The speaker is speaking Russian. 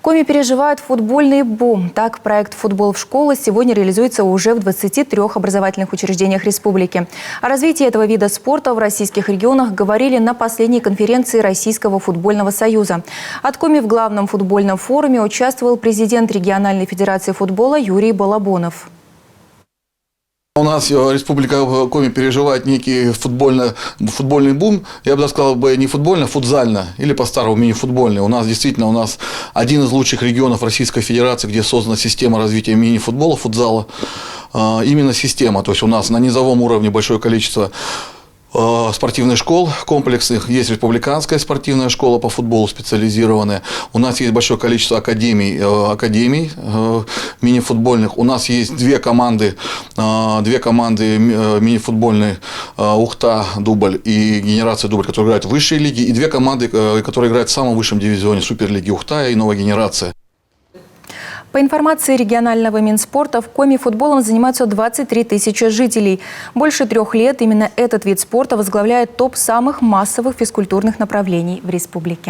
Коми переживает футбольный бум. Так, проект «Футбол в школы» сегодня реализуется уже в 23 образовательных учреждениях республики. О развитии этого вида спорта в российских регионах говорили на последней конференции Российского футбольного союза. От Коми в главном футбольном форуме участвовал президент региональной федерации футбола Юрий Балабонов. У нас Республика Коми переживает некий футбольный бум. Я бы сказал, не футбольно, а футзально. Или по-старому мини-футбольный. У нас действительно один из лучших регионов Российской Федерации, где создана система развития мини-футбола, футзала. Именно система. То есть у нас на низовом уровне большое количество спортивных школ комплексных. Есть республиканская спортивная школа по футболу специализированная. У нас есть большое количество академий мини-футбольных. У нас есть две команды мини-футбольные Ухта Дубль и Генерация Дубль, которые играют в высшей лиге, и две команды, которые играют в самом высшем дивизионе Суперлиги Ухта и Новая Генерация. По информации регионального Минспорта, в Коми футболом занимаются 23 тысячи жителей. Больше 3 лет именно этот вид спорта возглавляет топ самых массовых физкультурных направлений в республике.